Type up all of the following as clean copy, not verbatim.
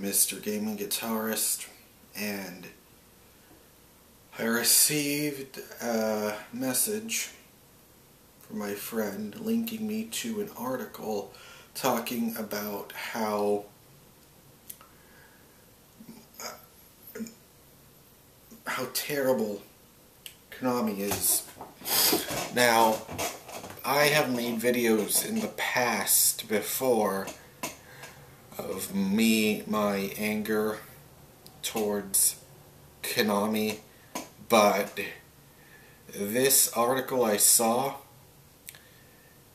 MrGamingGuitarist, and I received a message from my friend linking me to an article talking about how terrible Konami is. Now, I have made videos in the past before of my anger towards Konami, but this article I saw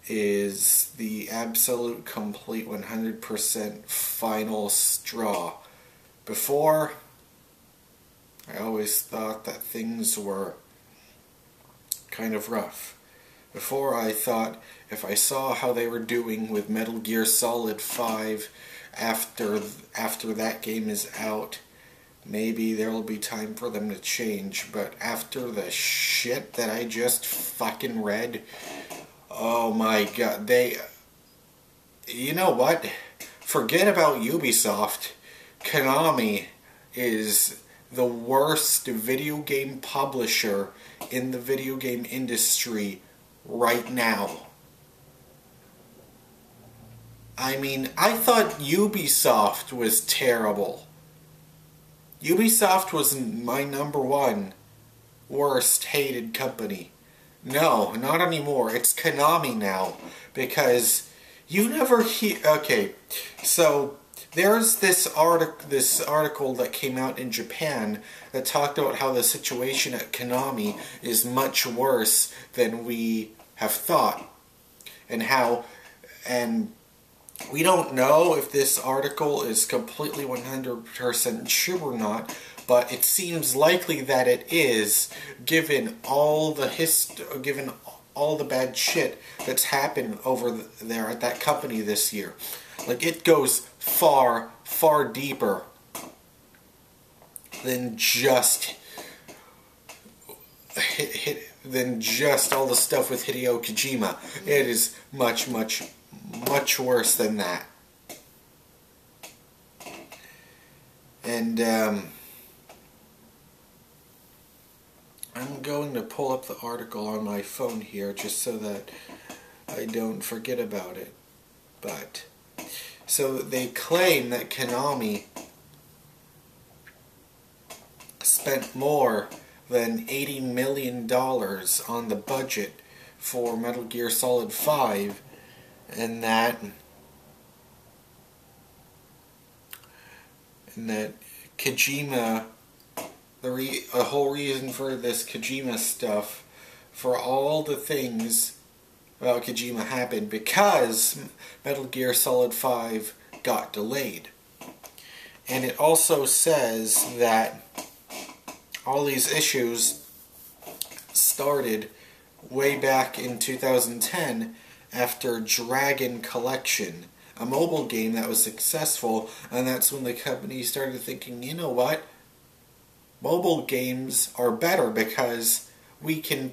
is the absolute, complete, 100% final straw. Before, I always thought that things were kind of rough. Before, I thought if I saw how they were doing with Metal Gear Solid 5 after that game is out, maybe there will be time for them to change. But after the shit that I just fucking read, oh my god, you know what? Forget about Ubisoft. Konami is the worst video game publisher in the video game industry right now. I mean, I thought Ubisoft was terrible. Ubisoft was my #1 worst hated company. No, not anymore. It's Konami now, because you never hear... Okay, so there's this article that came out in Japan that talked about how the situation at Konami is much worse than we have thought, and we don't know if this article is completely 100% true or not, but it seems likely that it is, given all the bad shit that's happened over there at that company this year. Like, it goes far, far deeper than just all the stuff with Hideo Kojima. It is much, much, much worse than that. And I'm going to pull up the article on my phone here just so that I don't forget about it. But so they claim that Konami spent more than $80 million on the budget for Metal Gear Solid 5, and that Kojima, the whole reason for this Kojima stuff, for all the things about Kojima happened because Metal Gear Solid 5 got delayed. And it also says that all these issues started way back in 2010 after Dragon Collection, a mobile game that was successful, and that's when the company started thinking, you know what? Mobile games are better because we can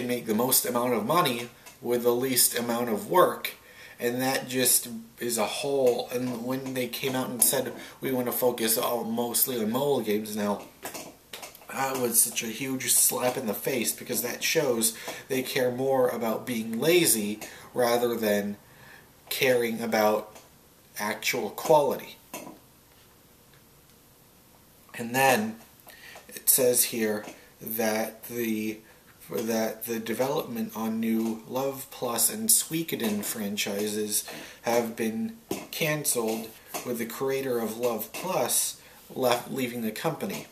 make the most amount of money with the least amount of work. And that just is a whole... And when they came out and said we want to focus mostly on mobile games now, that was such a huge slap in the face, because that shows they care more about being lazy rather than caring about actual quality. And then it says here that the development on new Love Plus and Suikoden franchises have been cancelled, with the creator of Love Plus leaving the company.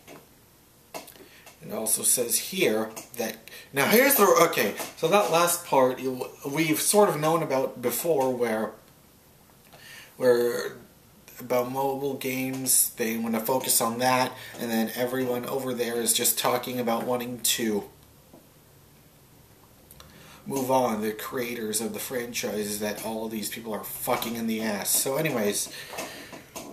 It also says here that... Now here's the... Okay, so that last part we've sort of known about before, where about mobile games, they want to focus on that, and then everyone over there is just talking about wanting to move on, the creators of the franchises that all these people are fucking in the ass. So anyways,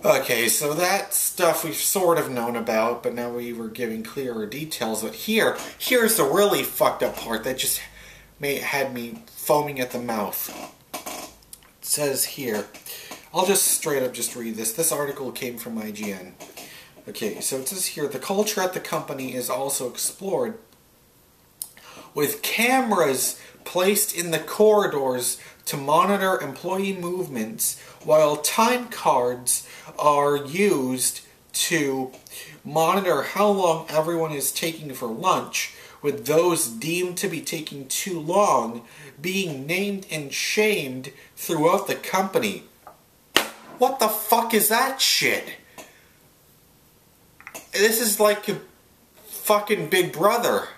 okay, so that stuff we've sort of known about, but now we were giving clearer details. But here's the really fucked up part that just had me foaming at the mouth. It says here, I'll just straight up just read this. This article came from IGN. Okay, so it says here, the culture at the company is also explored with cameras placed in the corridors to monitor employee movements, while time cards are used to monitor how long everyone is taking for lunch, with those deemed to be taking too long being named and shamed throughout the company. What the fuck is that shit? This is like a fucking Big Brother.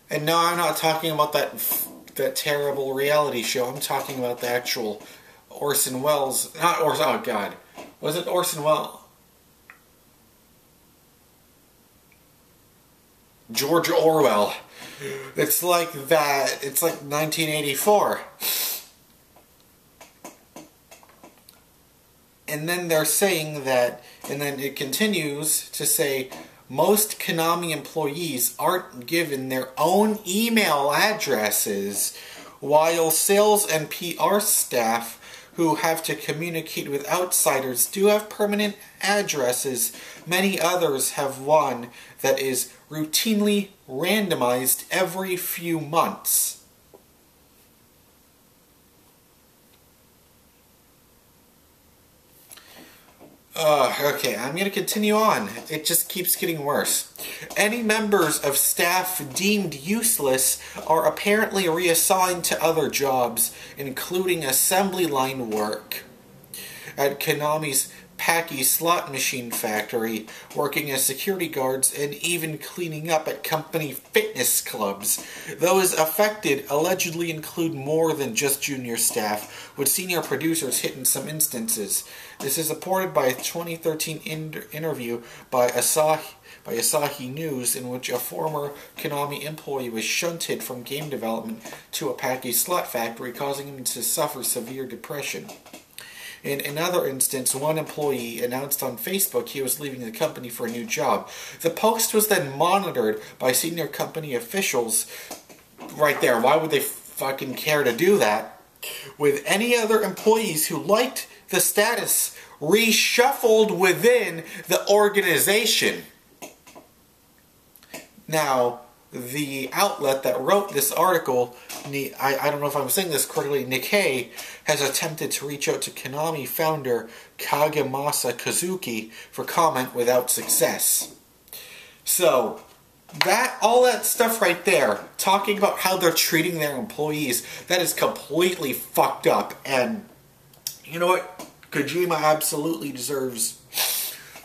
And no, I'm not talking about that terrible reality show. I'm talking about the actual Orson Welles. Not Orson. Oh God, was it Orson Welles? George Orwell. It's like that. It's like 1984. And then they're saying that, and then it continues to say, most Konami employees aren't given their own email addresses, while sales and PR staff who have to communicate with outsiders do have permanent addresses. Many others have one that is routinely randomized every few months. Okay, I'm going to continue on. It just keeps getting worse. Any members of staff deemed useless are apparently reassigned to other jobs, including assembly line work at Konami's Packy slot machine factory, working as security guards, and even cleaning up at company fitness clubs. Those affected allegedly include more than just junior staff, with senior producers hit in some instances. This is supported by a 2013 interview by Asahi News, in which a former Konami employee was shunted from game development to a Packy slot factory, causing him to suffer severe depression. In another instance, one employee announced on Facebook he was leaving the company for a new job. The post was then monitored by senior company officials. Right there, why would they fucking care to do that? With any other employees who liked the status reshuffled within the organization. Now, the outlet that wrote this article, I don't know if I'm saying this correctly, Nikkei, has attempted to reach out to Konami founder Kagemasa Kazuki for comment without success. So, all that stuff right there, talking about how they're treating their employees, that is completely fucked up. And you know what? Kojima absolutely deserves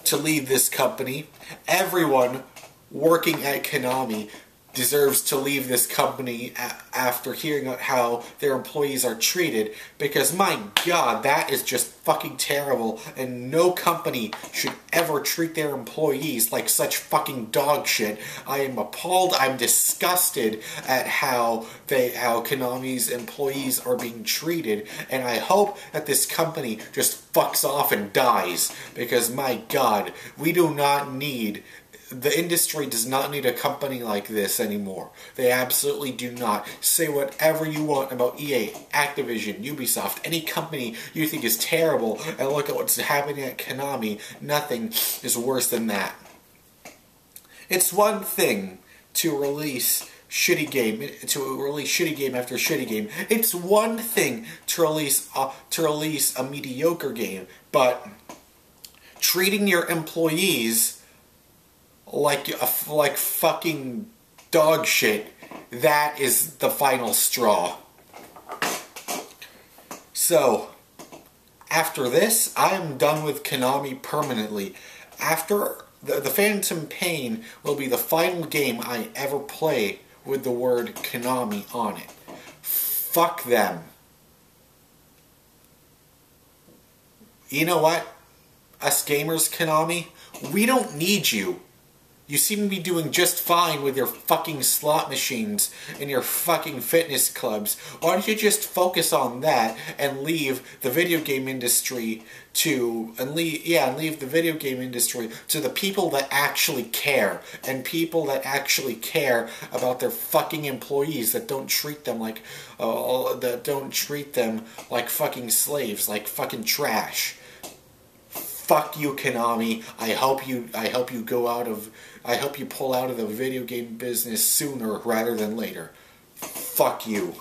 to leave this company. Everyone working at Konami deserves to leave this company after hearing about how their employees are treated, because my god, that is just fucking terrible, and no company should ever treat their employees like such fucking dog shit. I am appalled, I'm disgusted at how Konami's employees are being treated, and I hope that this company just fucks off and dies, because my god, the industry does not need a company like this anymore. They absolutely do not. Say whatever you want about EA, Activision, Ubisoft, any company you think is terrible, and look at what's happening at Konami. Nothing is worse than that. It's one thing to release shitty game after shitty game. It's one thing to release a mediocre game, but treating your employees like fucking dog shit, that is the final straw. So, after this, I am done with Konami permanently. After the Phantom Pain will be the final game I ever play with the word Konami on it. Fuck them. You know what? Us gamers, Konami, we don't need you. You seem to be doing just fine with your fucking slot machines and your fucking fitness clubs. Why don't you just focus on that and leave the video game industry to leave the video game industry to the people that actually care, and people that actually care about their fucking employees, that don't treat them like fucking slaves, like fucking trash. Fuck you, Konami. I hope you pull out of the video game business sooner rather than later. Fuck you.